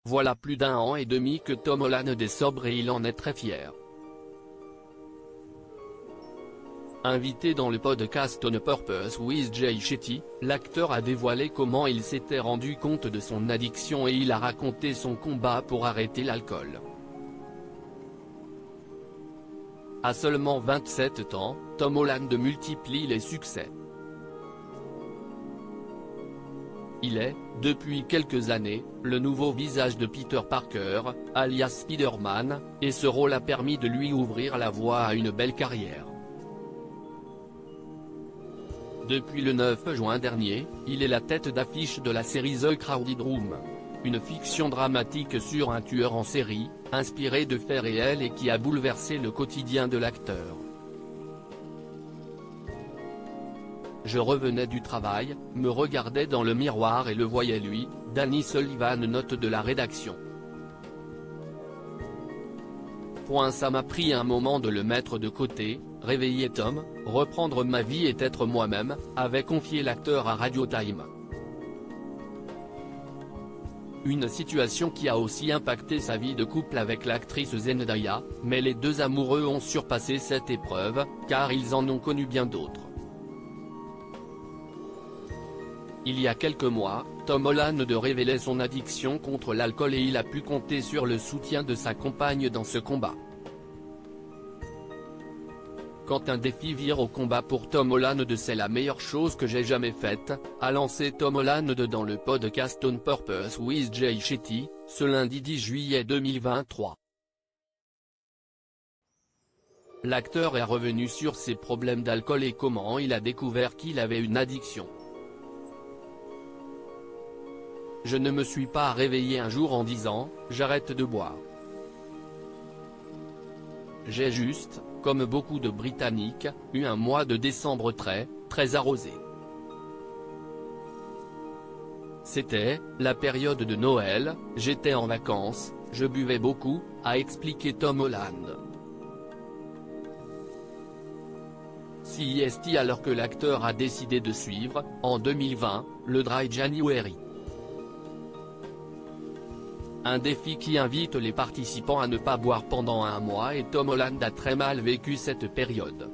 Voilà plus d'un an et demi que Tom Holland est sobre et il en est très fier. Invité dans le podcast On Purpose with Jay Shetty, l'acteur a dévoilé comment il s'était rendu compte de son addiction et il a raconté son combat pour arrêter l'alcool. À seulement 27 ans, Tom Holland multiplie les succès. Il est, depuis quelques années, le nouveau visage de Peter Parker, alias Spider-Man, et ce rôle a permis de lui ouvrir la voie à une belle carrière. Depuis le 9 juin dernier, il est la tête d'affiche de la série The Crowded Room. Une fiction dramatique sur un tueur en série, inspiré de faits réels et qui a bouleversé le quotidien de l'acteur. Je revenais du travail, me regardais dans le miroir et le voyais lui, Danny Sullivan note de la rédaction. Ça m'a pris un moment de le mettre de côté, réveiller Tom, reprendre ma vie et être moi-même, avait confié l'acteur à Radio Time. Une situation qui a aussi impacté sa vie de couple avec l'actrice Zendaya, mais les deux amoureux ont surpassé cette épreuve, car ils en ont connu bien d'autres. Il y a quelques mois, Tom Holland révélait son addiction contre l'alcool et il a pu compter sur le soutien de sa compagne dans ce combat. Quand un défi vire au combat pour Tom Holland c'est la meilleure chose que j'ai jamais faite, a lancé Tom Holland dans le podcast On Purpose with Jay Shetty, ce lundi 10 juillet 2023. L'acteur est revenu sur ses problèmes d'alcool et comment il a découvert qu'il avait une addiction. Je ne me suis pas réveillé un jour en disant « j'arrête de boire ». J'ai juste, comme beaucoup de Britanniques, eu un mois de décembre très arrosé. C'était la période de Noël, j'étais en vacances, je buvais beaucoup, a expliqué Tom Holland. CEST alors que l'acteur a décidé de suivre, en 2020, le Dry January. Un défi qui invite les participants à ne pas boire pendant un mois et Tom Holland a très mal vécu cette période.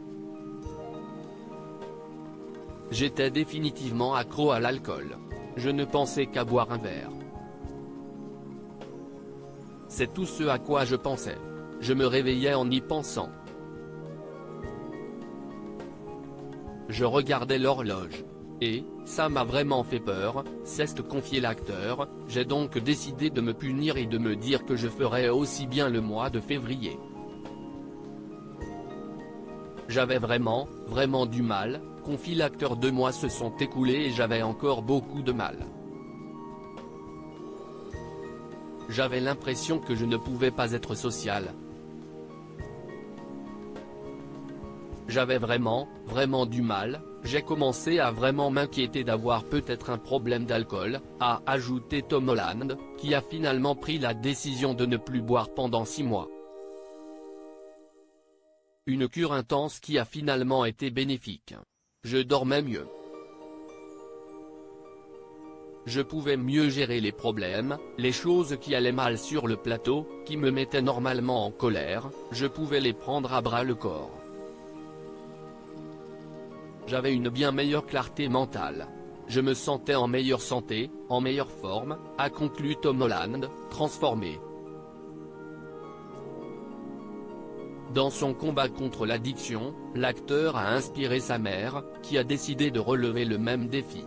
J'étais définitivement accro à l'alcool. Je ne pensais qu'à boire un verre. C'est tout ce à quoi je pensais. Je me réveillais en y pensant. Je regardais l'horloge. Et, ça m'a vraiment fait peur, s'est confié l'acteur, j'ai donc décidé de me punir et de me dire que je ferais aussi bien le mois de février. J'avais vraiment du mal, confie l'acteur 2 mois se sont écoulés et j'avais encore beaucoup de mal. J'avais l'impression que je ne pouvais pas être social. J'avais vraiment du mal, j'ai commencé à vraiment m'inquiéter d'avoir peut-être un problème d'alcool, a ajouté Tom Holland, qui a finalement pris la décision de ne plus boire pendant 6 mois. Une cure intense qui a finalement été bénéfique. Je dormais mieux. Je pouvais mieux gérer les problèmes, les choses qui allaient mal sur le plateau, qui me mettaient normalement en colère, je pouvais les prendre à bras le corps. J'avais une bien meilleure clarté mentale. Je me sentais en meilleure santé, en meilleure forme, a conclu Tom Holland, transformé. Dans son combat contre l'addiction, l'acteur a inspiré sa mère, qui a décidé de relever le même défi.